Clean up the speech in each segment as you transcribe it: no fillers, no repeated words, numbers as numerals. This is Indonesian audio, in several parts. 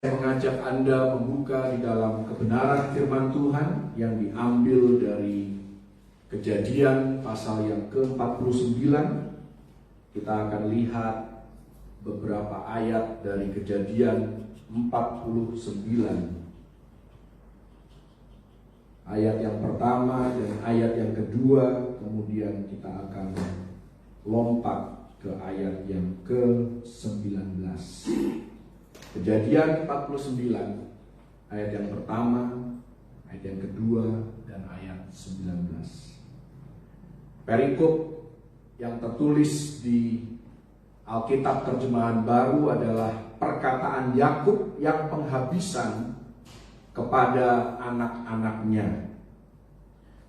Mengajak Anda membuka di dalam kebenaran firman Tuhan yang diambil dari Kejadian pasal yang ke-49. Kita akan lihat beberapa ayat dari Kejadian 49. Ayat yang pertama dan ayat yang kedua, kemudian kita akan lompat ke ayat yang ke-19. Kejadian 49, ayat yang pertama, ayat yang kedua, dan ayat 19. Perikop yang tertulis di Alkitab Terjemahan Baru adalah perkataan Yakub yang penghabisan kepada anak-anaknya.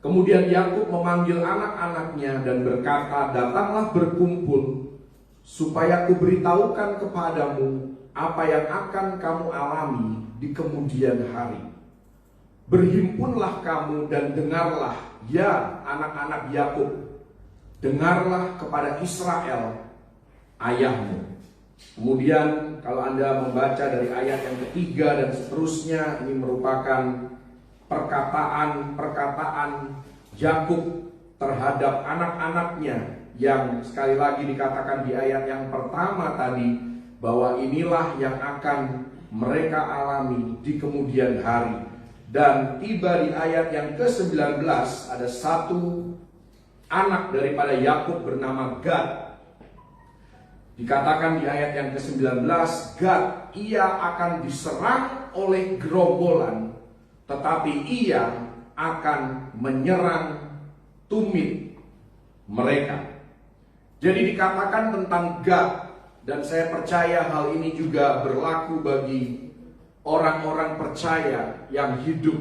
Kemudian Yakub memanggil anak-anaknya dan berkata, "Datanglah berkumpul, supaya kuberitahukan kepadamu apa yang akan kamu alami di kemudian hari. Berhimpunlah kamu dan dengarlah, ya anak-anak Yakub, dengarlah kepada Israel, ayahmu." Kemudian kalau Anda membaca dari ayat yang ketiga dan seterusnya, ini merupakan perkataan Yakub terhadap anak-anaknya yang sekali lagi dikatakan di ayat yang pertama tadi, bahwa inilah yang akan mereka alami di kemudian hari. Dan tiba di ayat yang ke-19, ada satu anak daripada Yakub bernama Gad. Dikatakan di ayat yang ke-19, Gad, ia akan diserang oleh gerombolan, tetapi ia akan menyerang tumit mereka. Jadi dikatakan tentang Gad, dan saya percaya hal ini juga berlaku bagi orang-orang percaya yang hidup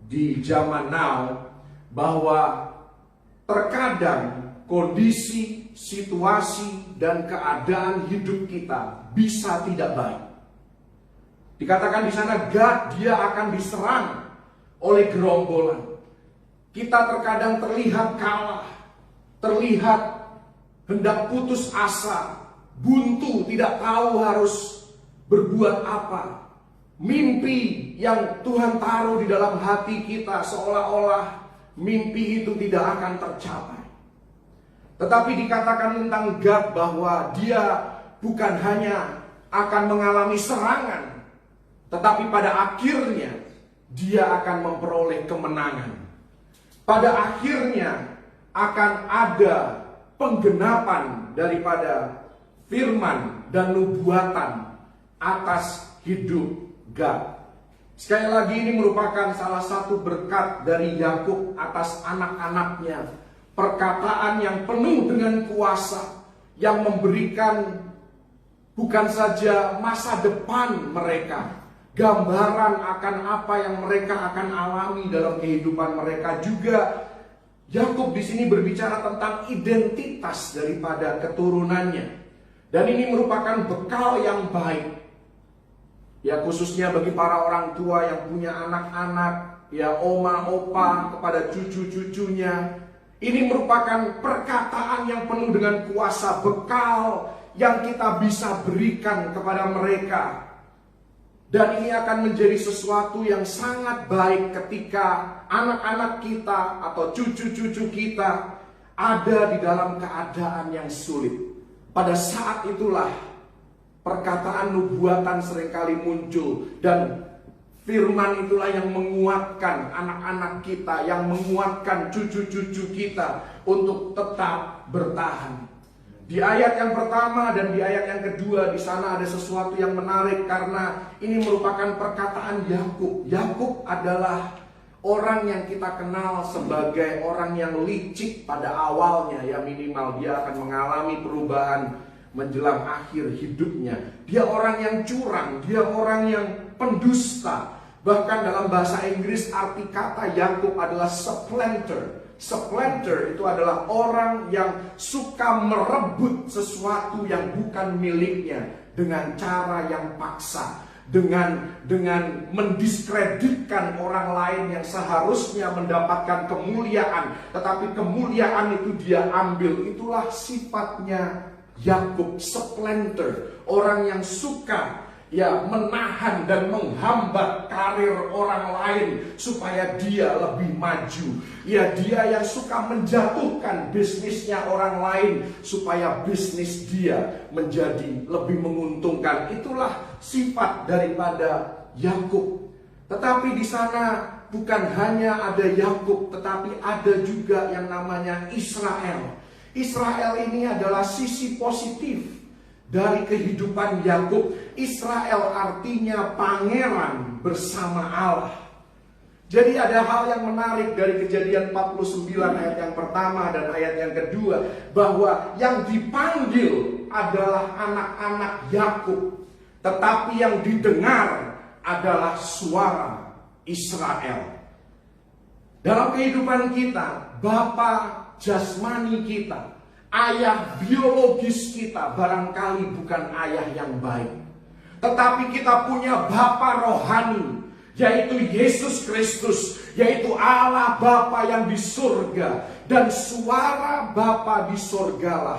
di zaman now, bahwa terkadang kondisi, situasi, dan keadaan hidup kita bisa tidak baik. Dikatakan di sana, Gad, dia akan diserang oleh gerombolan. Kita terkadang terlihat kalah, terlihat hendak putus asa, buntu, tidak tahu harus berbuat apa. Mimpi yang Tuhan taruh di dalam hati kita seolah-olah mimpi itu tidak akan tercapai. Tetapi dikatakan tentang Gad bahwa dia bukan hanya akan mengalami serangan, tetapi pada akhirnya dia akan memperoleh kemenangan. Pada akhirnya akan ada penggenapan daripada firman dan nubuatan atas hidup Gad. Sekali lagi, ini merupakan salah satu berkat dari Yakub atas anak-anaknya. Perkataan yang penuh dengan kuasa, yang memberikan bukan saja masa depan mereka, gambaran akan apa yang mereka akan alami dalam kehidupan mereka. Juga Yakub di sini berbicara tentang identitas daripada keturunannya. Dan ini merupakan bekal yang baik, ya, khususnya bagi para orang tua yang punya anak-anak, ya, oma, opa, kepada cucu-cucunya. Ini merupakan perkataan yang penuh dengan kuasa, bekal yang kita bisa berikan kepada mereka. Dan ini akan menjadi sesuatu yang sangat baik ketika anak-anak kita atau cucu-cucu kita ada di dalam keadaan yang sulit. Pada saat itulah perkataan nubuatan seringkali muncul, dan firman itulah yang menguatkan anak-anak kita, yang menguatkan cucu-cucu kita untuk tetap bertahan. Di ayat yang pertama dan di ayat yang kedua, di sana ada sesuatu yang menarik karena ini merupakan perkataan Yakub. Yakub adalah orang yang kita kenal sebagai orang yang licik pada awalnya, ya, minimal dia akan mengalami perubahan menjelang akhir hidupnya. Dia orang yang curang, dia orang yang pendusta. Bahkan dalam bahasa Inggris arti kata Yakub adalah supplanter. Supplanter itu adalah orang yang suka merebut sesuatu yang bukan miliknya dengan cara yang paksa, dengan mendiskreditkan orang lain yang seharusnya mendapatkan kemuliaan, tetapi kemuliaan itu dia ambil. Itulah sifatnya Yakub, supplanter, orang yang suka ya menahan dan menghambat karir orang lain supaya dia lebih maju. Ya, dia yang suka menjatuhkan bisnisnya orang lain supaya bisnis dia menjadi lebih menguntungkan. Itulah sifat daripada Yakub. Tetapi di sana bukan hanya ada Yakub, tetapi ada juga yang namanya Israel. Israel ini adalah sisi positif dari kehidupan Yakub. Israel artinya pangeran bersama Allah. Jadi ada hal yang menarik dari Kejadian 49 ayat yang pertama dan ayat yang kedua, bahwa yang dipanggil adalah anak-anak Yakub, tetapi yang didengar adalah suara Israel. Dalam kehidupan kita, bapa jasmani kita, ayah biologis kita barangkali bukan ayah yang baik, tetapi kita punya bapa rohani, yaitu Yesus Kristus, yaitu Allah Bapa yang di surga. Dan suara Bapa di surgalah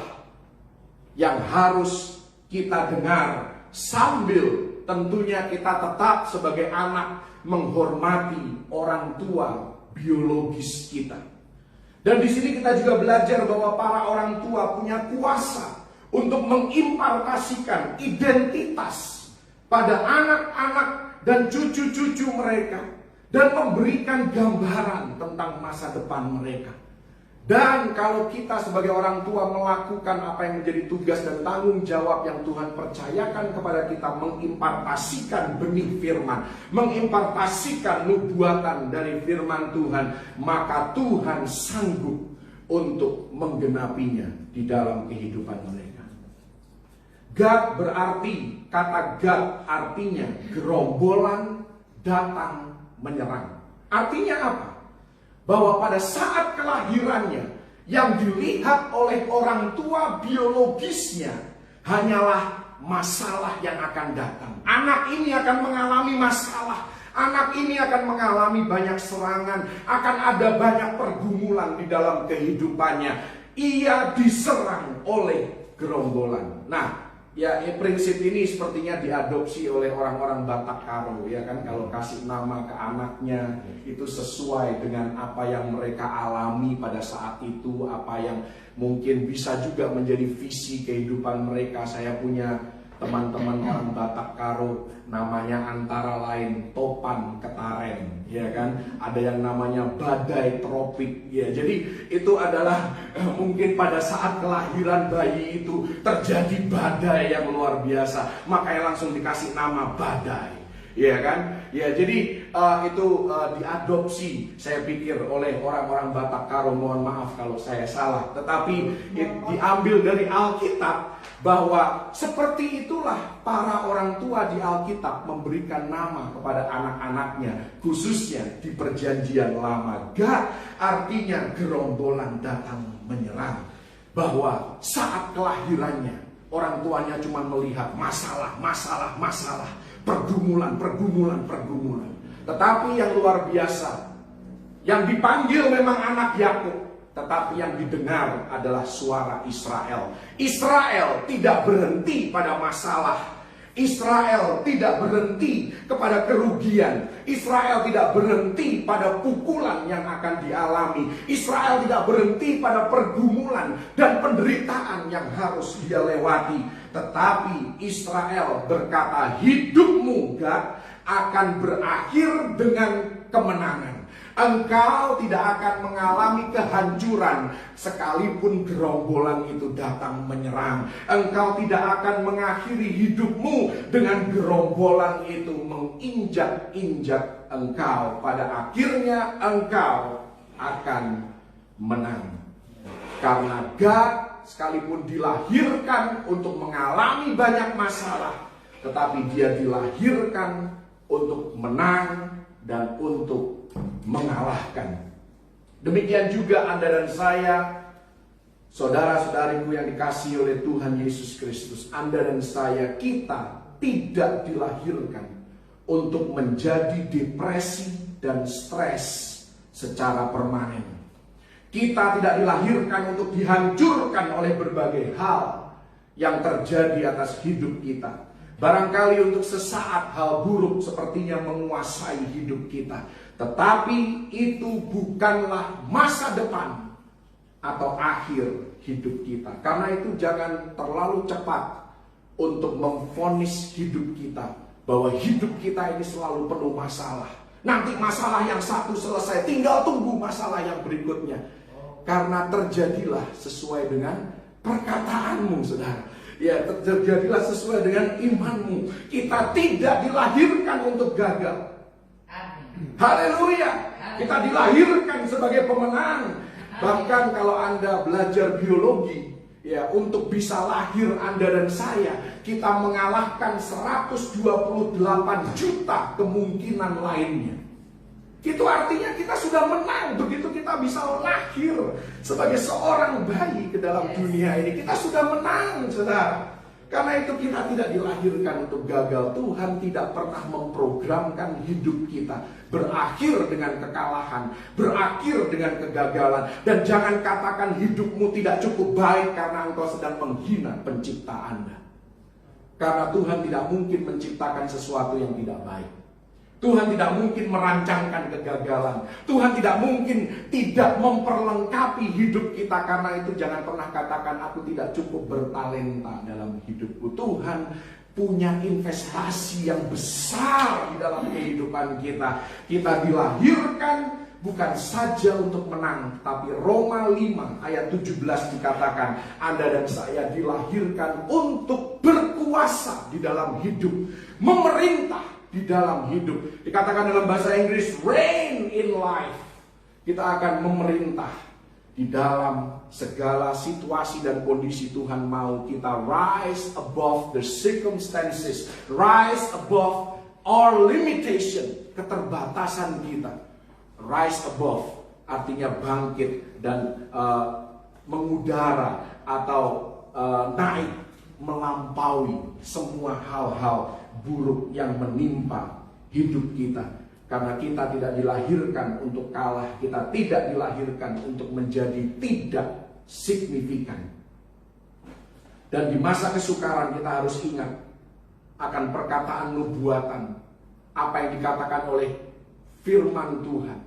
yang harus kita dengar, sambil tentunya kita tetap sebagai anak menghormati orang tua biologis kita. Dan di sini kita juga belajar bahwa para orang tua punya kuasa untuk mengimpartasikan identitas pada anak-anak dan cucu-cucu mereka, dan memberikan gambaran tentang masa depan mereka. Dan kalau kita sebagai orang tua melakukan apa yang menjadi tugas dan tanggung jawab yang Tuhan percayakan kepada kita, mengimpartasikan benih firman, mengimpartasikan nubuatan dari firman Tuhan, maka Tuhan sanggup untuk menggenapinya di dalam kehidupan mereka. Gad berarti, kata Gad artinya gerombolan datang menyerang. Artinya apa? Bahwa pada saat kelahirannya, yang dilihat oleh orang tua biologisnya hanyalah masalah yang akan datang. Anak ini akan mengalami masalah, anak ini akan mengalami banyak serangan, akan ada banyak pergumulan di dalam kehidupannya. Ia diserang oleh gerombolan. Nah, ya, prinsip ini sepertinya diadopsi oleh orang-orang Batak Karo, ya kan? Kalau kasih nama ke anaknya itu sesuai dengan apa yang mereka alami pada saat itu, apa yang mungkin bisa juga menjadi visi kehidupan mereka. Saya punya teman-teman orang Batak Karo, namanya antara lain Topan Ketaren, ya kan? Ada yang namanya badai tropik, ya. Jadi itu adalah mungkin pada saat kelahiran bayi itu terjadi badai yang luar biasa, makanya langsung dikasih nama badai, ya kan? Ya, jadi itu diadopsi, saya pikir, oleh orang-orang Batak Karo. Mohon maaf kalau saya salah, tetapi diambil dari Alkitab, bahwa seperti itulah para orang tua di Alkitab memberikan nama kepada anak-anaknya, khususnya di Perjanjian Lama. Gad artinya gerombolan datang menyerang, bahwa saat kelahirannya orang tuanya cuma melihat masalah, pergumulan. Tetapi yang luar biasa, yang dipanggil memang anak Yakub, tetapi yang didengar adalah suara Israel. Israel tidak berhenti pada masalah. Israel tidak berhenti kepada kerugian. Israel tidak berhenti pada pukulan yang akan dialami. Israel tidak berhenti pada pergumulan dan penderitaan yang harus dia lewati. Tetapi Israel berkata, hidupmu Gad akan berakhir dengan kemenangan. Engkau tidak akan mengalami kehancuran sekalipun gerombolan itu datang menyerang. Engkau tidak akan mengakhiri hidupmu dengan gerombolan itu menginjak-injak engkau. Pada akhirnya engkau akan menang. Karena Gad sekalipun dilahirkan untuk mengalami banyak masalah, tetapi dia dilahirkan untuk menang dan untuk mengalahkan. Demikian juga Anda dan saya, saudara-saudariku yang dikasihi oleh Tuhan Yesus Kristus. Anda dan saya, kita tidak dilahirkan untuk menjadi depresi dan stres secara permanen. Kita tidak dilahirkan untuk dihancurkan oleh berbagai hal yang terjadi atas hidup kita. Barangkali untuk sesaat hal buruk sepertinya menguasai hidup kita. Tetapi itu bukanlah masa depan atau akhir hidup kita. Karena itu jangan terlalu cepat untuk memvonis hidup kita bahwa hidup kita ini selalu penuh masalah. Nanti masalah yang satu selesai, tinggal tunggu masalah yang berikutnya. Karena terjadilah sesuai dengan perkataanmu, saudara. Ya, terjadilah sesuai dengan imanmu. Kita tidak dilahirkan untuk gagal. Haleluya. Kita dilahirkan sebagai pemenang. Bahkan kalau Anda belajar biologi, ya, untuk bisa lahir Anda dan saya, kita mengalahkan 128 juta kemungkinan lainnya. Itu artinya kita sudah menang. Begitu kita bisa lahir sebagai seorang bayi ke dalam dunia ini, kita sudah menang, saudara. Karena itu kita tidak dilahirkan untuk gagal. Tuhan tidak pernah memprogramkan hidup kita berakhir dengan kekalahan, berakhir dengan kegagalan. Dan jangan katakan hidupmu tidak cukup baik karena engkau sedang menghina pencipta Anda. Karena Tuhan tidak mungkin menciptakan sesuatu yang tidak baik. Tuhan tidak mungkin merancangkan kegagalan. Tuhan tidak mungkin tidak memperlengkapi hidup kita. Karena itu jangan pernah katakan aku tidak cukup bertalenta dalam hidupku. Tuhan punya investasi yang besar di dalam kehidupan kita. Kita dilahirkan bukan saja untuk menang, tapi Roma 5 ayat 17 dikatakan Anda dan saya dilahirkan untuk berkuasa di dalam hidup, memerintah di dalam hidup. Dikatakan dalam bahasa Inggris, reign in life. Kita akan memerintah di dalam segala situasi dan kondisi. Tuhan mau kita rise above the circumstances, rise above our limitation, keterbatasan kita. Rise above artinya bangkit dan mengudara atau naik, melampaui semua hal-hal buruk yang menimpa hidup kita. Karena kita tidak dilahirkan untuk kalah, kita tidak dilahirkan untuk menjadi tidak signifikan. Dan di masa kesukaran kita harus ingat akan perkataan nubuatan, apa yang dikatakan oleh firman Tuhan.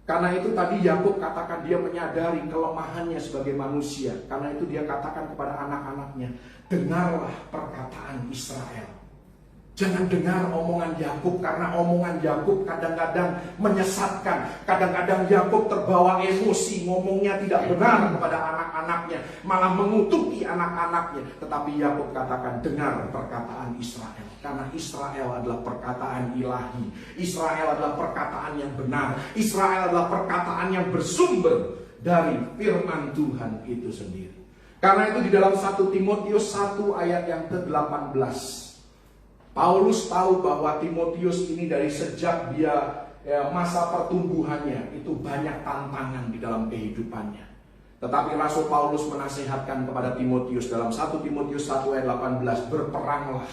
Karena itu tadi Yakub katakan dia menyadari kelemahannya sebagai manusia. Karena itu dia katakan kepada anak-anaknya, dengarlah perkataan Israel. Jangan dengar omongan Yakub, karena omongan Yakub kadang-kadang menyesatkan. Kadang-kadang Yakub terbawa emosi, ngomongnya tidak benar kepada anak-anaknya, malah mengutuki anak-anaknya. Tetapi Yakub katakan, dengar perkataan Israel. Karena Israel adalah perkataan ilahi. Israel adalah perkataan yang benar. Israel adalah perkataan yang bersumber dari firman Tuhan itu sendiri. Karena itu di dalam 1 Timotius 1 ayat yang ke-18, Paulus tahu bahwa Timotius ini dari sejak dia masa pertumbuhannya itu banyak tantangan di dalam kehidupannya. Tetapi Rasul Paulus menasihatkan kepada Timotius dalam 1 Timotius 1 ayat 18, berperanglah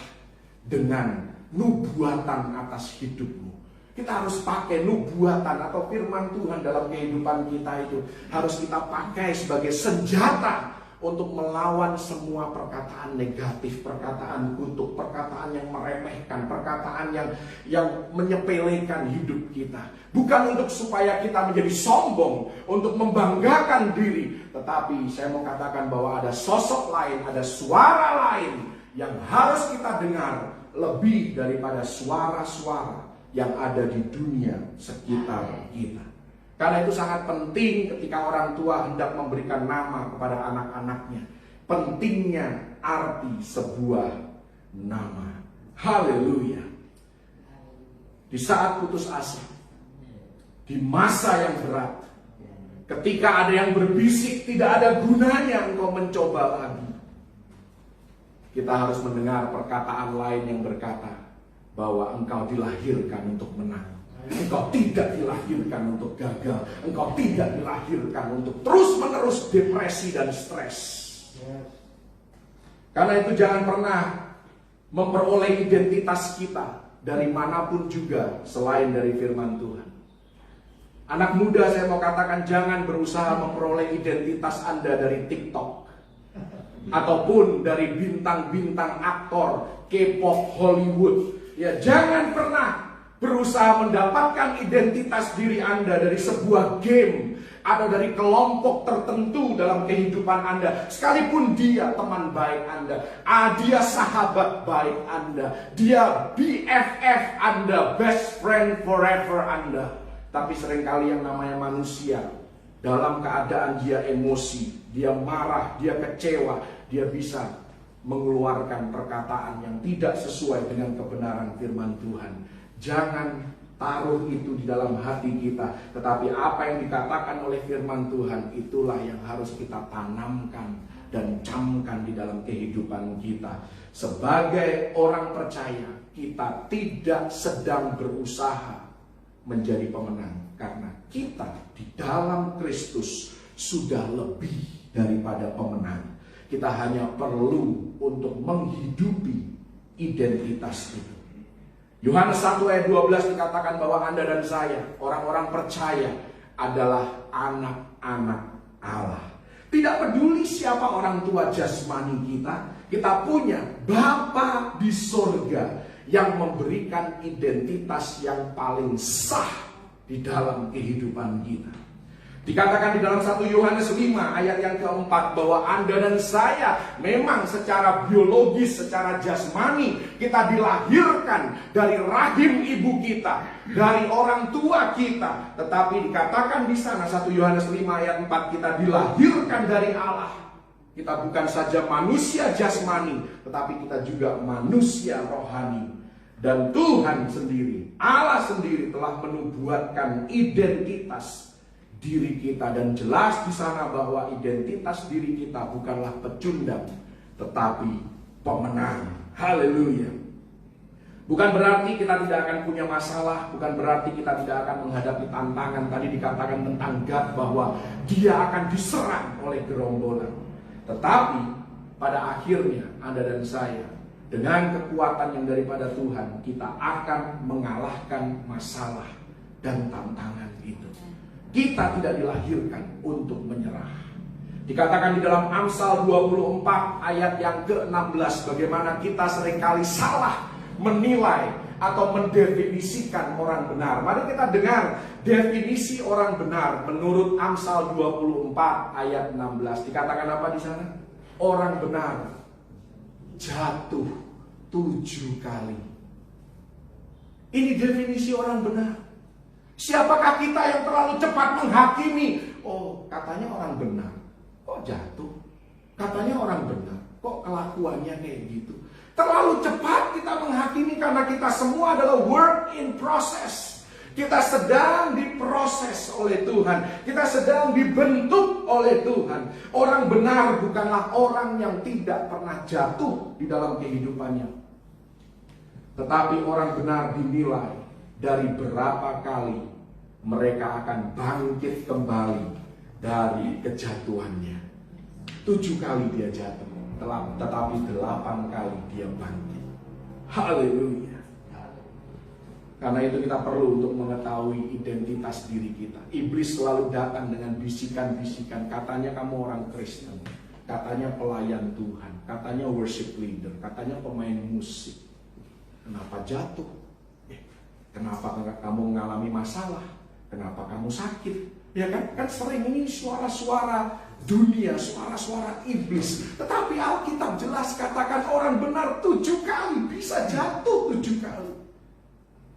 dengan nubuatan atas hidupmu. Kita harus pakai nubuatan atau firman Tuhan dalam kehidupan kita itu. Harus kita pakai sebagai senjata untuk melawan semua perkataan negatif, perkataan kutuk, perkataan yang meremehkan, perkataan yang menyepelekan hidup kita. Bukan untuk supaya kita menjadi sombong, untuk membanggakan diri. Tetapi saya mau katakan bahwa ada sosok lain, ada suara lain yang harus kita dengar lebih daripada suara-suara yang ada di dunia sekitar kita. Karena itu sangat penting ketika orang tua hendak memberikan nama kepada anak-anaknya. Pentingnya arti sebuah nama. Haleluya. Di saat putus asa, di masa yang berat, ketika ada yang berbisik tidak ada gunanya engkau mencoba lagi, kita harus mendengar perkataan lain yang berkata bahwa engkau dilahirkan untuk menang. Engkau tidak dilahirkan untuk gagal. Engkau tidak dilahirkan untuk terus-menerus depresi dan stres. Karena itu jangan pernah memperoleh identitas kita dari manapun juga selain dari firman Tuhan. Anak muda, saya mau katakan jangan berusaha memperoleh identitas Anda dari TikTok. ataupun dari bintang-bintang aktor K-pop Hollywood. Ya, jangan pernah berusaha mendapatkan identitas diri Anda dari sebuah game atau dari kelompok tertentu dalam kehidupan Anda. Sekalipun dia teman baik Anda, dia sahabat baik Anda, dia BFF Anda, best friend forever Anda. Tapi seringkali yang namanya manusia, dalam keadaan dia emosi, dia marah, dia kecewa, dia bisa mengeluarkan perkataan yang tidak sesuai dengan kebenaran firman Tuhan. Jangan taruh itu di dalam hati kita, tetapi apa yang dikatakan oleh firman Tuhan itulah yang harus kita tanamkan dan camkan di dalam kehidupan kita. Sebagai orang percaya, kita tidak sedang berusaha menjadi pemenang, karena kita di dalam Kristus sudah lebih daripada pemenang. Kita hanya perlu untuk menghidupi identitas itu. Yohanes 1 ayat 12 dikatakan bahwa Anda dan saya, orang-orang percaya, adalah anak-anak Allah. Tidak peduli siapa orang tua jasmani kita, kita punya Bapa di sorga yang memberikan identitas yang paling sah di dalam kehidupan kita. Dikatakan di dalam 1 Yohanes 5 ayat yang keempat bahwa Anda dan saya memang secara biologis, secara jasmani kita dilahirkan dari rahim ibu kita, dari orang tua kita. Tetapi dikatakan di sana 1 Yohanes 5 ayat 4 kita dilahirkan dari Allah. Kita bukan saja manusia jasmani, tetapi kita juga manusia rohani. Dan Tuhan sendiri, Allah sendiri telah menubuatkan identitas diri kita, dan jelas di sana bahwa identitas diri kita bukanlah pecundang tetapi pemenang. Haleluya. Bukan berarti kita tidak akan punya masalah, bukan berarti kita tidak akan menghadapi tantangan. Tadi dikatakan tentang Gad bahwa dia akan diserang oleh gerombolan. Tetapi pada akhirnya Anda dan saya dengan kekuatan yang daripada Tuhan, kita akan mengalahkan masalah dan tantangan itu. Kita tidak dilahirkan untuk menyerah. Dikatakan di dalam Amsal 24 ayat yang ke-16 bagaimana kita seringkali salah menilai atau mendefinisikan orang benar. Mari kita dengar definisi orang benar menurut Amsal 24 ayat 16. Dikatakan apa di sana? Orang benar jatuh 7 kali. Ini definisi orang benar. Siapakah kita yang terlalu cepat menghakimi? Oh, katanya orang benar, kok jatuh? Katanya orang benar, kok kelakuannya kayak gitu? Terlalu cepat kita menghakimi karena kita semua adalah work in process. Kita sedang diproses oleh Tuhan. Kita sedang dibentuk oleh Tuhan. Orang benar bukanlah orang yang tidak pernah jatuh di dalam kehidupannya. Tetapi orang benar dinilai dari berapa kali mereka akan bangkit kembali dari kejatuhannya. 7 kali dia jatuh, tetapi 8 kali dia bangkit. Haleluya. Karena itu kita perlu untuk mengetahui identitas diri kita. Iblis selalu datang dengan bisikan-bisikan. Katanya kamu orang Kristen, katanya pelayan Tuhan, katanya worship leader, katanya pemain musik. Kenapa jatuh? Kenapa kamu mengalami masalah? Kenapa kamu sakit? Ya kan sering ini suara-suara dunia, suara-suara iblis. Tetapi Alkitab jelas katakan orang benar 7 kali bisa jatuh 7 kali.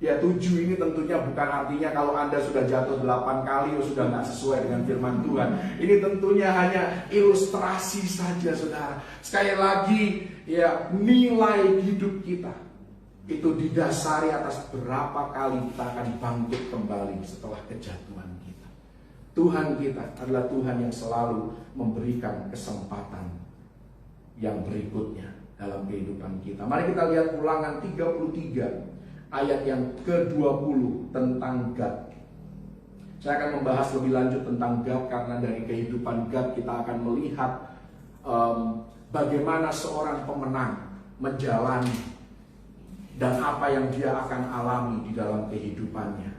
Ya 7 ini tentunya bukan artinya kalau Anda sudah jatuh 8 kali sudah nggak sesuai dengan firman Tuhan. Ini tentunya hanya ilustrasi saja, saudara. Sekali lagi ya, nilai hidup kita itu didasari atas berapa kali kita akan bangkit kembali setelah kejatuhan kita. Tuhan kita adalah Tuhan yang selalu memberikan kesempatan yang berikutnya dalam kehidupan kita. Mari kita lihat Ulangan 33 ayat yang ke-20 tentang Gad. Saya akan membahas lebih lanjut tentang Gad karena dari kehidupan Gad kita akan melihat bagaimana seorang pemenang menjalani dan apa yang dia akan alami di dalam kehidupannya.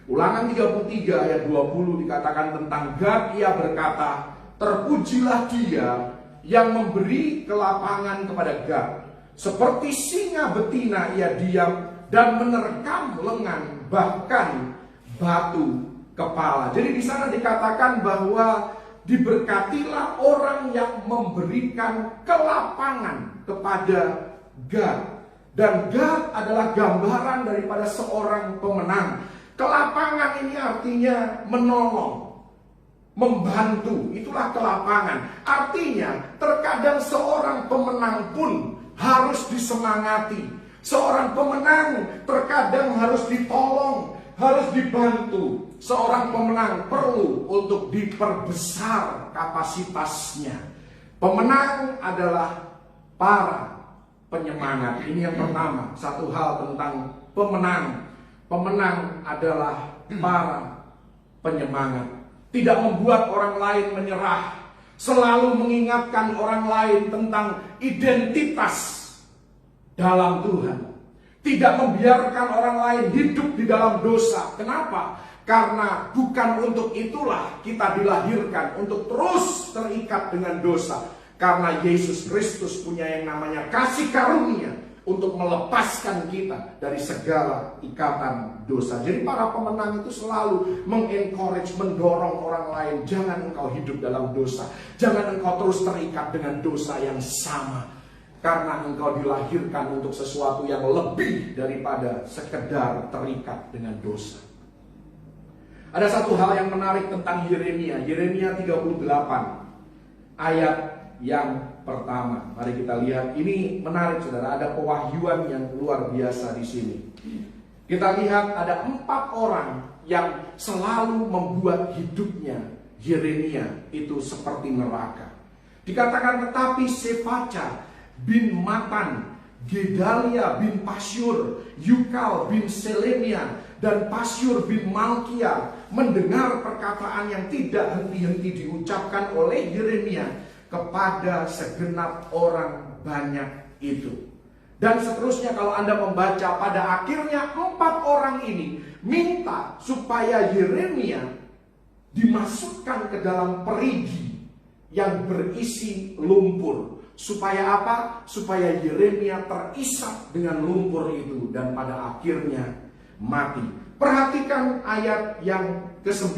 Ulangan 33 ayat 20 dikatakan tentang Gad, ia berkata, terpujilah dia yang memberi kelapangan kepada Gad. Seperti singa betina ia diam dan menerkam lengan, bahkan batu kepala. Jadi di sana dikatakan bahwa diberkatilah orang yang memberikan kelapangan kepada Gad. Dan Gad adalah gambaran daripada seorang pemenang. Kelapangan ini artinya menolong, membantu, itulah kelapangan. Artinya terkadang seorang pemenang pun harus disemangati. Seorang pemenang terkadang harus ditolong, harus dibantu. Seorang pemenang perlu untuk diperbesar kapasitasnya. Pemenang adalah para penyemangat. Ini yang pertama, satu hal tentang pemenang. Pemenang adalah para penyemangat. Tidak membuat orang lain menyerah. Selalu mengingatkan orang lain tentang identitas dalam Tuhan. Tidak membiarkan orang lain hidup di dalam dosa. Kenapa? Karena bukan untuk itulah kita dilahirkan, untuk terus terikat dengan dosa. Karena Yesus Kristus punya yang namanya kasih karunia untuk melepaskan kita dari segala ikatan dosa. Jadi para pemenang itu selalu mengencourage, mendorong orang lain. Jangan engkau hidup dalam dosa. Jangan engkau terus terikat dengan dosa yang sama. Karena engkau dilahirkan untuk sesuatu yang lebih daripada sekedar terikat dengan dosa. Ada satu hal yang menarik tentang Yeremia. Yeremia 38 ayat yang pertama. Mari kita lihat. Ini menarik, saudara. Ada pewahyuan yang luar biasa di sini. Kita lihat ada 4 orang yang selalu membuat hidupnya Yeremia itu seperti neraka. Dikatakan tetapi Sefaca bin Matan, Gedalia bin Pasyur, Yukal bin Selemia, dan Pasyur bin Malkia mendengar perkataan yang tidak henti-henti diucapkan oleh Yeremia kepada segenap orang banyak itu. Dan seterusnya kalau Anda membaca, pada akhirnya 4 orang ini minta supaya Yeremia dimasukkan ke dalam perigi yang berisi lumpur. Supaya apa? Supaya Yeremia terisap dengan lumpur itu dan pada akhirnya mati. Perhatikan ayat yang ke-9.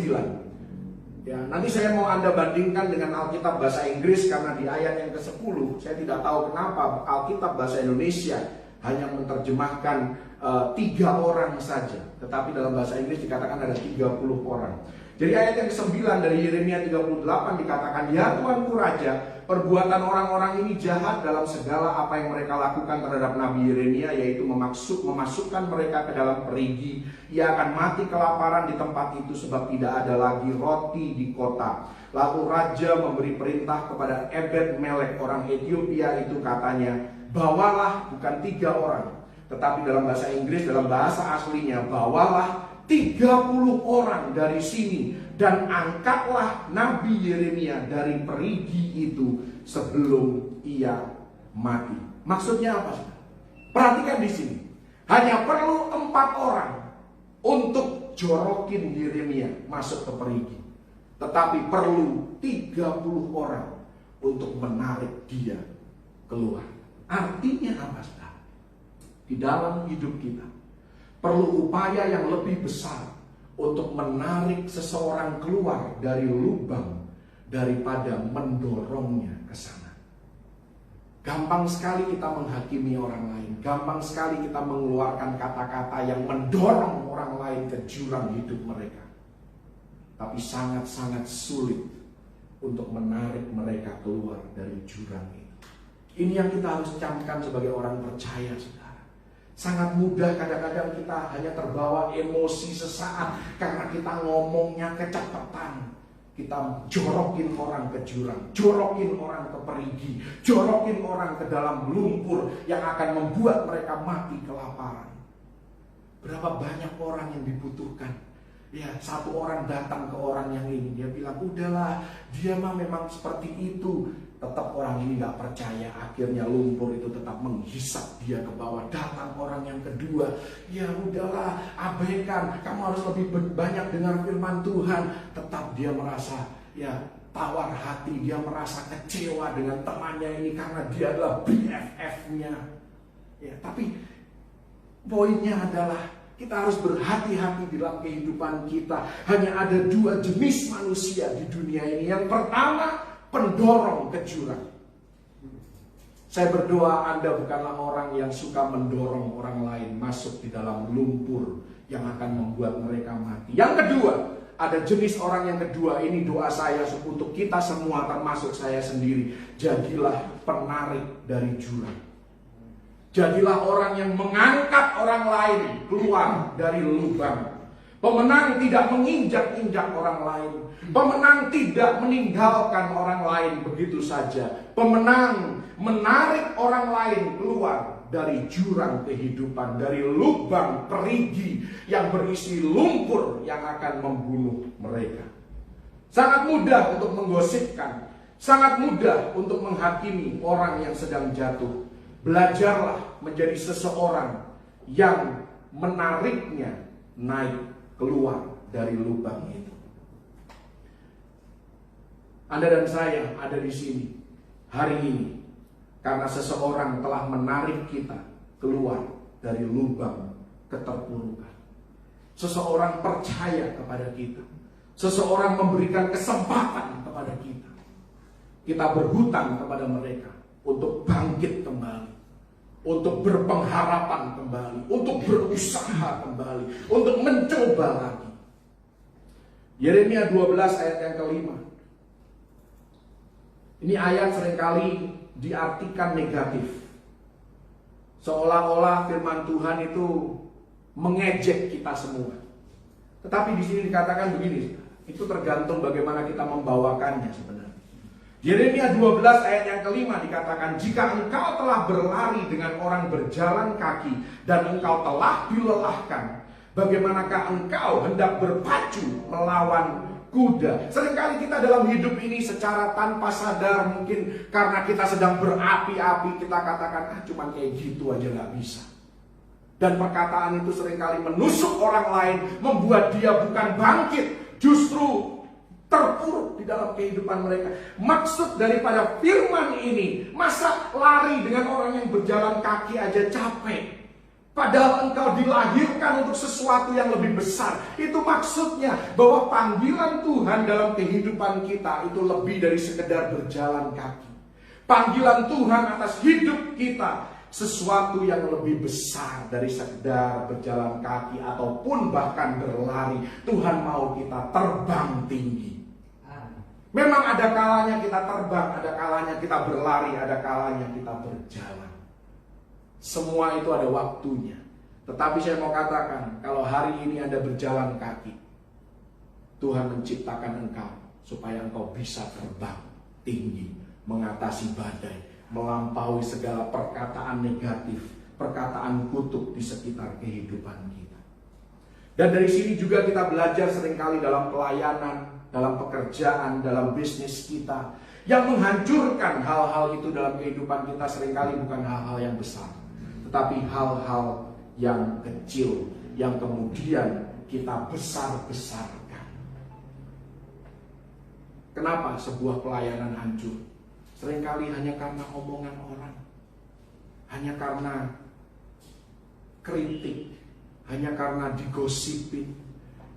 Ya, nanti saya mau Anda bandingkan dengan Alkitab bahasa Inggris, karena di ayat yang ke-10 saya tidak tahu kenapa Alkitab bahasa Indonesia hanya menerjemahkan 3 orang saja, tetapi dalam bahasa Inggris dikatakan ada 30 orang. Jadi ayat yang ke-9 dari Yeremia 38 dikatakan, ya Tuanku Raja, perbuatan orang-orang ini jahat dalam segala apa yang mereka lakukan terhadap Nabi Yeremia, yaitu memasukkan mereka ke dalam perigi. Ia akan mati kelaparan di tempat itu sebab tidak ada lagi roti di kota. Lalu Raja memberi perintah kepada Ebed Melek orang Ethiopia itu, katanya, bawalah bukan 3 orang, tetapi dalam bahasa Inggris, dalam bahasa aslinya, bawalah 30 orang dari sini dan angkatlah Nabi Yeremia dari perigi itu sebelum ia mati. Maksudnya apa? Perhatikan di sini. Hanya perlu 4 orang untuk jorokin Yeremia masuk ke perigi. Tetapi perlu 30 orang untuk menarik dia keluar. Artinya apa? Di dalam hidup kita perlu upaya yang lebih besar untuk menarik seseorang keluar dari lubang daripada mendorongnya ke sana. Gampang sekali kita menghakimi orang lain. Gampang sekali kita mengeluarkan kata-kata yang mendorong orang lain ke jurang hidup mereka. Tapi sangat-sangat sulit untuk menarik mereka keluar dari jurang itu. Ini yang kita harus camkan sebagai orang percaya, saudara. Sangat mudah kadang-kadang kita hanya terbawa emosi sesaat karena kita ngomongnya kecepatan. Kita jorokin orang ke jurang, jorokin orang ke perigi, jorokin orang ke dalam lumpur yang akan membuat mereka mati kelaparan. Berapa banyak orang yang dibutuhkan. Ya, 1 orang datang ke orang yang ini, dia bilang, udahlah, dia mah memang seperti itu. Tetap orang ini gak percaya, akhirnya lumpur itu tetap menghisap dia ke bawah. Datang orang yang kedua, ya udahlah, abaikan, kamu harus lebih banyak dengar firman Tuhan. Tetap dia merasa, ya tawar hati, dia merasa kecewa dengan temannya ini karena dia adalah BFF-nya. Ya, tapi poinnya adalah kita harus berhati-hati dalam kehidupan kita. Hanya ada dua jenis manusia di dunia ini. Yang pertama, pendorong ke jurang. Saya berdoa Anda bukanlah orang yang suka mendorong orang lain masuk di dalam lumpur yang akan membuat mereka mati. Yang kedua, ada jenis orang yang kedua. Ini doa saya untuk kita semua, termasuk saya sendiri. Jadilah penarik dari jurang. Jadilah orang yang mengangkat orang lain keluar dari lubang. Pemenang tidak menginjak-injak orang lain. Pemenang tidak meninggalkan orang lain begitu saja. Pemenang menarik orang lain keluar dari jurang kehidupan, dari lubang perigi yang berisi lumpur yang akan membunuh mereka. Sangat mudah untuk menggosipkan, sangat mudah untuk menghakimi orang yang sedang jatuh. Belajarlah menjadi seseorang yang menariknya naik keluar dari lubang itu. Anda dan saya ada di sini hari ini karena seseorang telah menarik kita keluar dari lubang keterpurukan. Seseorang percaya kepada kita. Seseorang memberikan kesempatan kepada kita. Kita berhutang kepada mereka untuk bangkit kembali, untuk berpengharapan kembali, untuk berusaha kembali, untuk mencoba lagi. Yeremia 12 ayat yang kelima. Ini ayat seringkali diartikan negatif. Seolah-olah firman Tuhan itu mengejek kita semua. Tetapi di sini dikatakan begini, itu tergantung bagaimana kita membawakannya sebenarnya. Yeremia 12 ayat yang kelima dikatakan, jika engkau telah berlari dengan orang berjalan kaki dan engkau telah dilelahkan, bagaimanakah engkau hendak berpacu melawan kuda? Seringkali kita dalam hidup ini secara tanpa sadar, mungkin karena kita sedang berapi-api, kita katakan, cuman kayak gitu aja gak bisa. Dan perkataan itu seringkali menusuk orang lain, membuat dia bukan bangkit, justru terpuruk di dalam kehidupan mereka. Maksud daripada firman ini, masa lari dengan orang yang berjalan kaki aja capek, padahal engkau dilahirkan untuk sesuatu yang lebih besar. Itu maksudnya bahwa panggilan Tuhan dalam kehidupan kita itu lebih dari sekedar berjalan kaki. Panggilan Tuhan atas hidup kita sesuatu yang lebih besar dari sekedar berjalan kaki ataupun bahkan berlari. Tuhan mau kita terbang tinggi. Memang ada kalanya kita terbang, ada kalanya kita berlari, ada kalanya kita berjalan. Semua itu ada waktunya. Tetapi saya mau katakan, kalau hari ini Anda berjalan kaki, Tuhan menciptakan engkau supaya engkau bisa terbang tinggi, mengatasi badai, melampaui segala perkataan negatif, perkataan kutuk di sekitar kehidupan kita. Dan dari sini juga kita belajar seringkali dalam pelayanan, dalam pekerjaan, dalam bisnis kita, yang menghancurkan hal-hal itu dalam kehidupan kita seringkali bukan hal-hal yang besar, tetapi hal-hal yang kecil yang kemudian kita besar-besarkan. Kenapa sebuah pelayanan hancur? Seringkali hanya karena omongan orang, hanya karena kritik, hanya karena digosipin.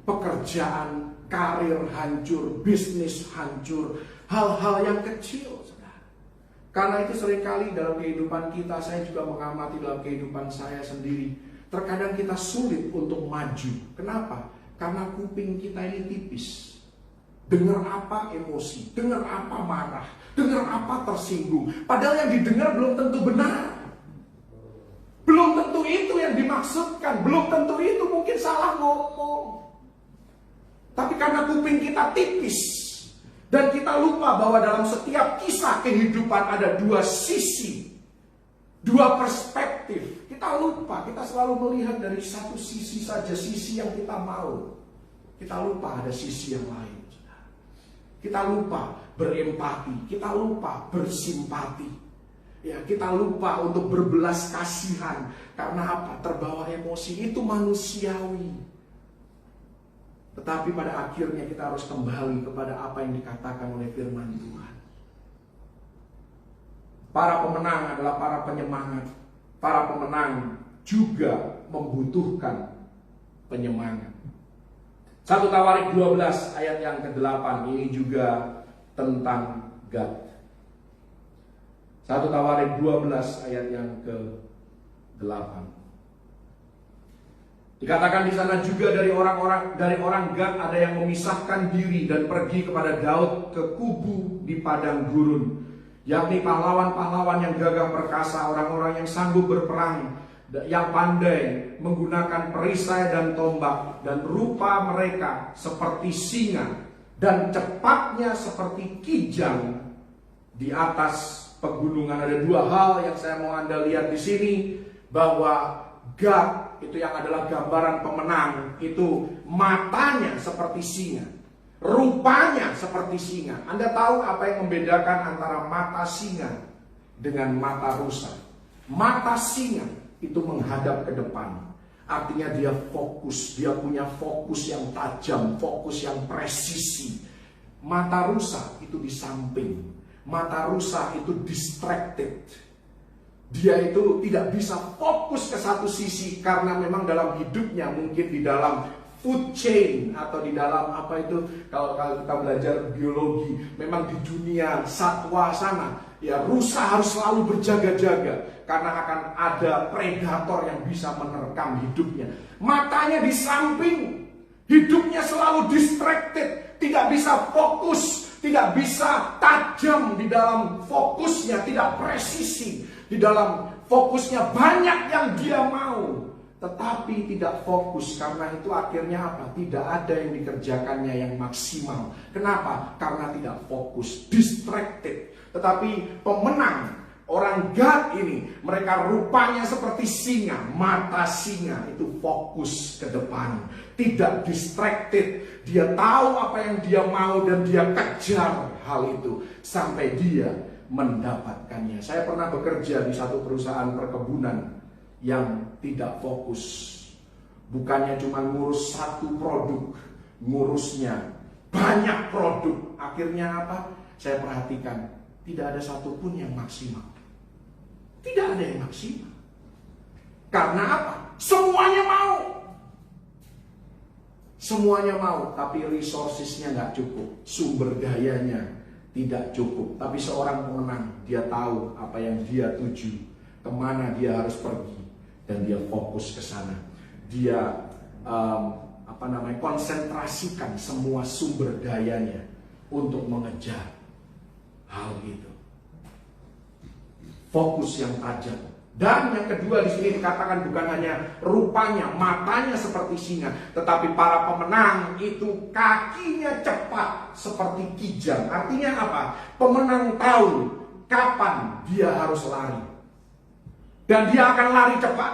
Pekerjaan, karir hancur, bisnis hancur, hal-hal yang kecil. Karena itu seringkali dalam kehidupan kita, saya juga mengamati dalam kehidupan saya sendiri, terkadang kita sulit untuk maju. Kenapa? Karena kuping kita ini tipis. Dengar apa emosi, dengar apa marah, dengar apa tersinggung. Padahal yang didengar belum tentu benar. Belum tentu itu yang dimaksudkan, belum tentu itu, mungkin salah ngomong. Tapi karena kuping kita tipis dan kita lupa bahwa dalam setiap kisah kehidupan ada dua sisi, dua perspektif. Kita lupa, kita selalu melihat dari satu sisi saja, sisi yang kita mau. Kita lupa ada sisi yang lain. Kita lupa berempati, kita lupa bersimpati. Ya, kita lupa untuk berbelas kasihan. Karena apa? Terbawa emosi, itu manusiawi. Tetapi pada akhirnya kita harus kembali kepada apa yang dikatakan oleh firman Tuhan. Para pemenang adalah para penyemangat. Para pemenang juga membutuhkan penyemangat. 1 Tawarik 12 ayat yang ke-8 ini juga tentang Gad. 1 Tawarik 12 ayat yang ke-8. Dikatakan di sana juga dari orang Gad ada yang memisahkan diri dan pergi kepada Daud ke kubu di padang gurun, yakni pahlawan-pahlawan yang gagah perkasa, orang-orang yang sanggup berperang, yang pandai menggunakan perisai dan tombak, dan rupa mereka seperti singa dan cepatnya seperti kijang di atas pegunungan. Ada dua hal yang saya mau Anda lihat di sini, bahwa Gad itu yang adalah gambaran pemenang, itu matanya seperti singa, rupanya seperti singa. Anda tahu apa yang membedakan antara mata singa dengan mata rusa? Mata singa itu menghadap ke depan, artinya dia fokus, dia punya fokus yang tajam, fokus yang presisi. Mata rusa itu di samping, mata rusa itu distracted. Dia itu tidak bisa fokus ke satu sisi karena memang dalam hidupnya, mungkin di dalam food chain atau di dalam apa itu, kalau kita belajar biologi, memang di dunia satwa sana, ya rusa harus selalu berjaga-jaga karena akan ada predator yang bisa menerkam hidupnya. Matanya di samping, hidupnya selalu distracted, tidak bisa fokus, tidak bisa tajam di dalam fokusnya, tidak presisi di dalam fokusnya. Banyak yang dia mau, tetapi tidak fokus. Karena itu akhirnya apa? Tidak ada yang dikerjakannya yang maksimal. Kenapa? Karena tidak fokus, distracted. Tetapi pemenang, orang Gad ini, mereka rupanya seperti singa, mata singa itu fokus ke depan, tidak distracted. Dia tahu apa yang dia mau dan dia kejar hal itu sampai dia mendapatkannya. Saya pernah bekerja di satu perusahaan perkebunan yang tidak fokus. Bukannya cuma ngurus satu produk, ngurusnya banyak produk. Akhirnya apa? Saya perhatikan, tidak ada satupun yang maksimal. Tidak ada yang maksimal. Karena apa? Semuanya mau. Semuanya mau, tapi resourcesnya nggak cukup, sumber dayanya tidak cukup. Tapi seorang pemenang, dia tahu apa yang dia tuju, kemana dia harus pergi, dan dia fokus ke sana. Dia konsentrasikan semua sumber dayanya untuk mengejar hal itu. Fokus yang tajam. Dan yang kedua di sini dikatakan bukan hanya rupanya, matanya seperti singa, tetapi para pemenang itu kakinya cepat seperti kijang. Artinya apa? Pemenang tahu kapan dia harus lari, dan dia akan lari cepat.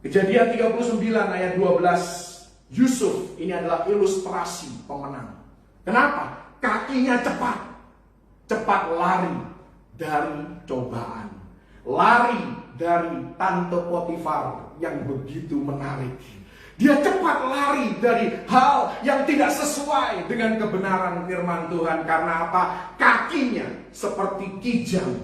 Kejadian 39 ayat 12, Yusuf ini adalah ilustrasi pemenang. Kenapa? Kakinya cepat, cepat lari dari cobaan, lari dari Tante Potifar yang begitu menarik. Dia cepat lari dari hal yang tidak sesuai dengan kebenaran firman Tuhan. Karena apa? Kakinya seperti kijang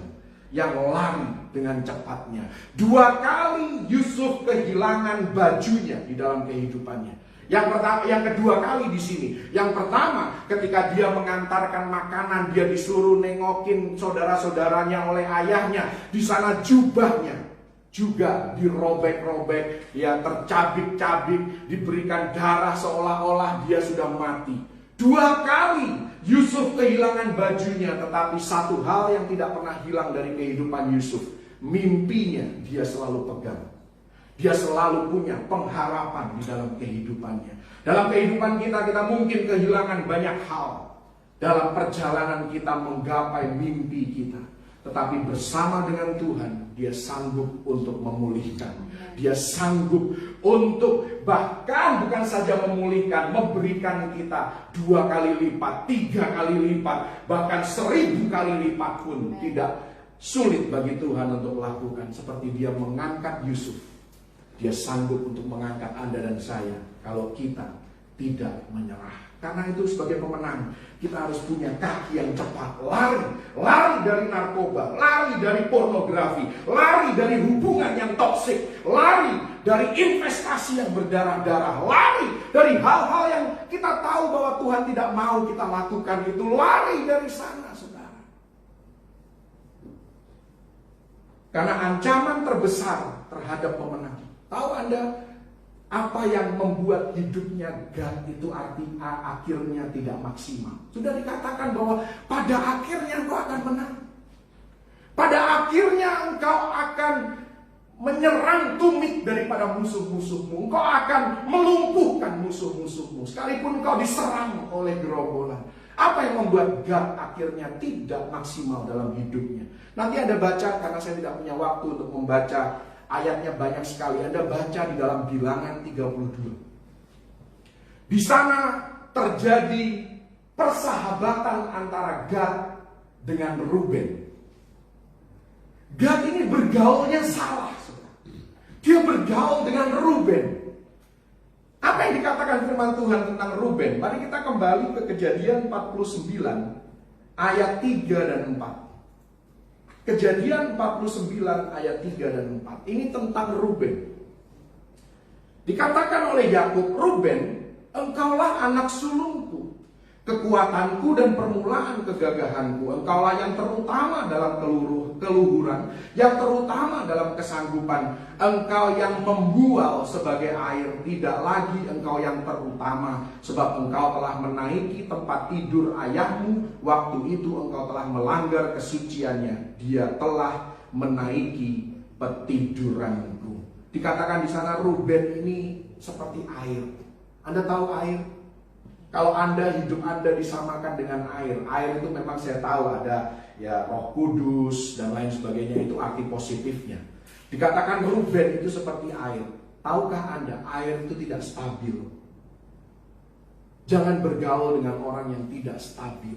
yang lari dengan cepatnya. 2 kali Yusuf kehilangan bajunya di dalam kehidupannya. Yang kedua kali di sini. Yang pertama, ketika dia mengantarkan makanan, dia disuruh nengokin saudara-saudaranya oleh ayahnya. Di sana jubahnya juga dirobek-robek, ya tercabik-cabik, diberikan darah seolah-olah dia sudah mati. 2 kali Yusuf kehilangan bajunya, tetapi satu hal yang tidak pernah hilang dari kehidupan Yusuf, mimpinya dia selalu pegang. Dia selalu punya pengharapan di dalam kehidupannya. Dalam kehidupan kita mungkin kehilangan banyak hal dalam perjalanan kita menggapai mimpi kita. Tetapi bersama dengan Tuhan, dia sanggup untuk memulihkan. Dia sanggup untuk bahkan bukan saja memulihkan, memberikan kita 2 kali lipat, 3 kali lipat, bahkan 1000 kali lipat pun tidak sulit bagi Tuhan untuk melakukan. Seperti dia mengangkat Yusuf Dia sanggup untuk mengangkat Anda dan saya kalau kita tidak menyerah. Karena itu sebagai pemenang, kita harus punya kaki yang cepat. Lari dari narkoba, lari dari pornografi, lari dari hubungan yang toksik, lari dari investasi yang berdarah-darah, lari dari hal-hal yang kita tahu bahwa Tuhan tidak mau kita lakukan itu. Lari dari sana, saudara. Karena ancaman terbesar terhadap pemenang. Tahu Anda apa yang membuat hidupnya Gad itu akhirnya tidak maksimal? Sudah dikatakan bahwa pada akhirnya engkau akan menang. Pada akhirnya engkau akan menyerang tumit daripada musuh-musuhmu. Engkau akan melumpuhkan musuh-musuhmu sekalipun engkau diserang oleh gerombolan. Apa yang membuat Gad akhirnya tidak maksimal dalam hidupnya? Nanti Anda baca, karena saya tidak punya waktu untuk membaca ayatnya banyak sekali. Anda baca di dalam Bilangan 32. Di sana terjadi persahabatan antara Gad dengan Ruben. Gad ini bergaulnya salah. Dia bergaul dengan Ruben. Apa yang dikatakan firman Tuhan tentang Ruben? Mari kita kembali ke Kejadian 49 ayat 3 dan 4. Kejadian 49 ayat 3 dan 4. Ini tentang Ruben. Dikatakan oleh Yakub, Ruben, engkaulah anak sulungku, kekuatanku dan permulaan kegagahanku. Engkaulah yang terutama dalam keluhuran, yang terutama dalam kesanggupan. Engkau yang membual sebagai air, tidak lagi engkau yang terutama, sebab engkau telah menaiki tempat tidur ayahmu. Waktu itu engkau telah melanggar kesuciannya. Dia telah menaiki petiduranku. Dikatakan di sana Ruben ini seperti air. Anda tahu air? Kalau Anda, hidup Anda disamakan dengan air. Air itu memang saya tahu ada ya Roh Kudus dan lain sebagainya, itu arti positifnya. Dikatakan Ruben itu seperti air. Tahukah Anda, air itu tidak stabil. Jangan bergaul dengan orang yang tidak stabil.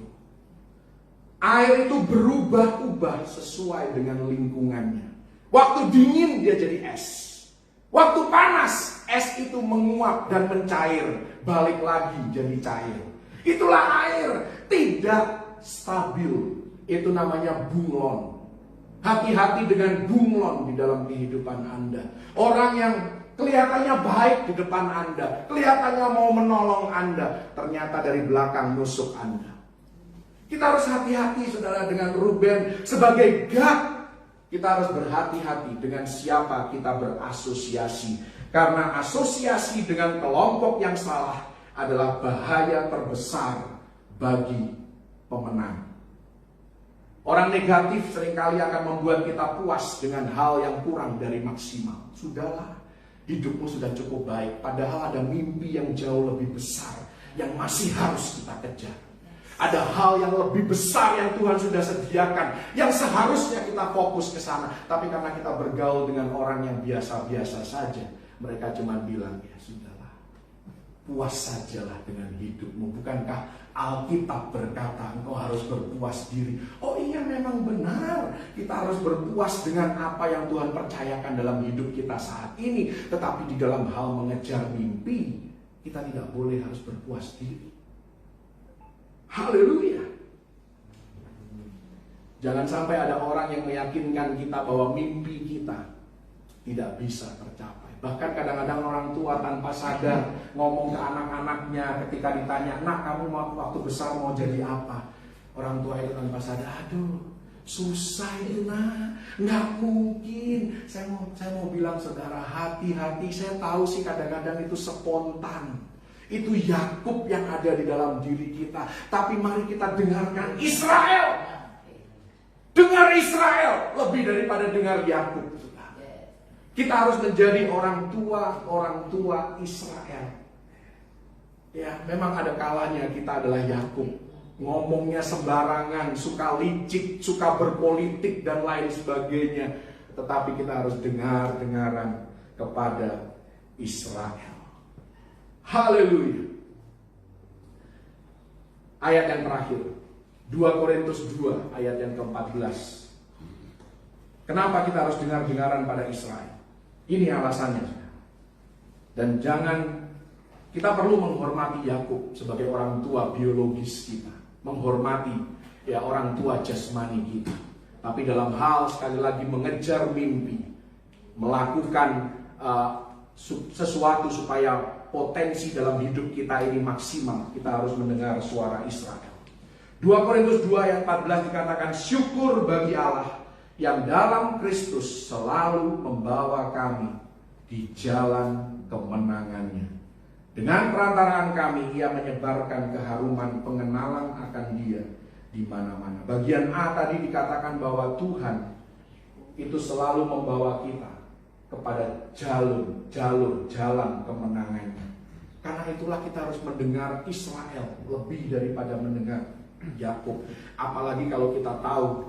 Air itu berubah-ubah sesuai dengan lingkungannya. Waktu dingin dia jadi es. Waktu panas, es itu menguap dan mencair. Balik lagi jadi cair. Itulah air, tidak stabil. Itu namanya bunglon. Hati-hati dengan bunglon di dalam kehidupan Anda. Orang yang kelihatannya baik di depan Anda, kelihatannya mau menolong Anda, ternyata dari belakang nusuk Anda. Kita harus hati-hati, saudara, dengan Ruben. Sebagai Gad, kita harus berhati-hati dengan siapa kita berasosiasi. Karena asosiasi dengan kelompok yang salah adalah bahaya terbesar bagi pemenang. Orang negatif seringkali akan membuat kita puas dengan hal yang kurang dari maksimal. Sudahlah, hidupmu sudah cukup baik. Padahal ada mimpi yang jauh lebih besar yang masih harus kita kejar. Ada hal yang lebih besar yang Tuhan sudah sediakan, yang seharusnya kita fokus ke sana. Tapi karena kita bergaul dengan orang yang biasa-biasa saja, mereka cuma bilang, ya sudahlah, puas sajalah dengan hidupmu. Bukankah Alkitab berkata engkau harus berpuas diri? Oh iya, memang benar, kita harus berpuas dengan apa yang Tuhan percayakan dalam hidup kita saat ini. Tetapi di dalam hal mengejar mimpi, kita tidak boleh harus berpuas diri. Haleluya. Jangan sampai ada orang yang meyakinkan kita bahwa mimpi kita tidak bisa tercapai. Bahkan kadang-kadang orang tua tanpa sadar ngomong ke anak-anaknya ketika ditanya, "Nak, kamu waktu besar mau jadi apa?" Orang tua itu tanpa sadar, "Aduh, susah itu, Nak, nggak mungkin." Saya mau bilang, saudara, hati-hati. Saya tahu sih kadang-kadang itu spontan. Itu Yakub yang ada di dalam diri kita. Tapi mari kita dengarkan Israel. Dengar Israel lebih daripada dengar Yakub. Kita harus menjadi orang tua Israel. Ya, memang ada kalanya kita adalah Yakub. Ngomongnya sembarangan, suka licik, suka berpolitik dan lain sebagainya. Tetapi kita harus dengar-dengaran kepada Israel. Haleluya. Ayat yang terakhir, 2 Korintus 2 ayat yang ke-14. Kenapa kita harus dengar-dengaran pada Israel? Ini alasannya. Dan kita perlu menghormati Yakub sebagai orang tua biologis kita, menghormati ya orang tua jasmani kita. Tapi dalam hal sekali lagi mengejar mimpi, melakukan sesuatu supaya potensi dalam hidup kita ini maksimal, kita harus mendengar suara Israel. 2 Korintus 2 ayat 14 dikatakan, syukur bagi Allah yang dalam Kristus selalu membawa kami di jalan kemenangannya. Dengan perantaraan kami, ia menyebarkan keharuman pengenalan akan dia di mana-mana. Bagian A tadi dikatakan bahwa Tuhan itu selalu membawa kita kepada jalan kemenangannya. Karena itulah kita harus mendengar Israel lebih daripada mendengar Yakub. Apalagi kalau kita tahu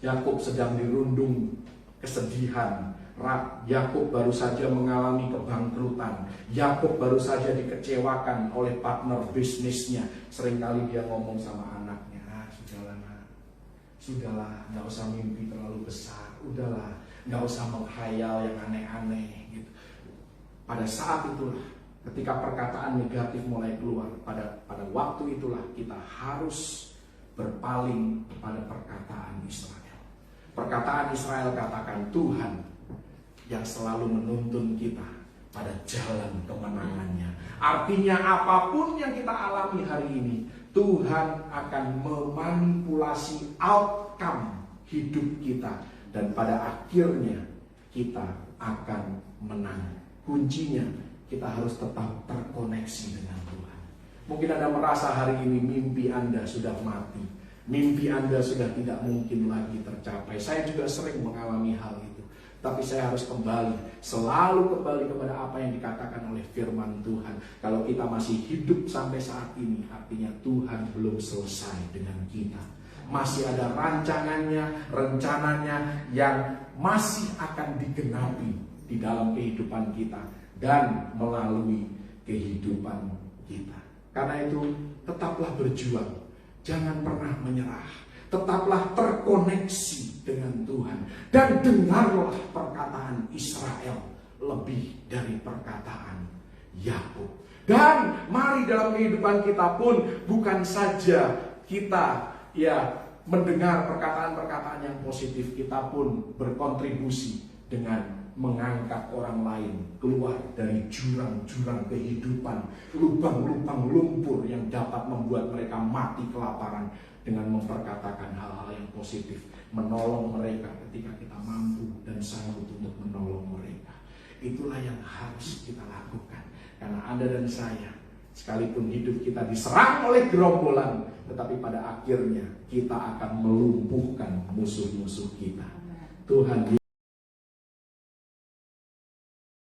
Yakub sedang dirundung kesedihan. Yakub baru saja mengalami kebangkrutan. Yakub baru saja dikecewakan oleh partner bisnisnya. Seringkali dia ngomong sama anaknya, sudahlah, nggak usah mimpi terlalu besar. Udahlah, nggak usah menghayal yang aneh-aneh gitu. Pada saat itulah, ketika perkataan negatif mulai keluar, pada waktu itulah kita harus berpaling kepada perkataan Israel. Perkataan Israel katakan Tuhan yang selalu menuntun kita pada jalan kemenangannya. Artinya apapun yang kita alami hari ini, Tuhan akan memanipulasi outcome hidup kita. Dan pada akhirnya kita akan menang. Kuncinya kita harus tetap terkoneksi dengan Tuhan. Mungkin Anda merasa hari ini mimpi Anda sudah mati. Mimpi Anda sudah tidak mungkin lagi tercapai. Saya juga sering mengalami hal itu. Tapi saya harus selalu kembali kepada apa yang dikatakan oleh firman Tuhan. Kalau kita masih hidup sampai saat ini, artinya Tuhan belum selesai dengan kita. Masih ada rancangannya, rencananya yang masih akan digenapi di dalam kehidupan kita dan melalui kehidupan kita. Karena itu tetaplah berjuang, jangan pernah menyerah, tetaplah terkoneksi dengan Tuhan dan dengarlah perkataan Israel lebih dari perkataan Yakub. Dan mari dalam kehidupan kita pun bukan saja kita mendengar perkataan-perkataan yang positif, kita pun berkontribusi dengan mengangkat orang lain keluar dari jurang-jurang kehidupan, lubang-lubang lumpur yang dapat membuat mereka mati kelaparan, dengan memperkatakan hal-hal yang positif, menolong mereka ketika kita mampu dan sanggup untuk menolong mereka. Itulah yang harus kita lakukan. Karena Anda dan saya, sekalipun hidup kita diserang oleh gerombolan, tetapi pada akhirnya kita akan melumpuhkan musuh-musuh kita. Tuhan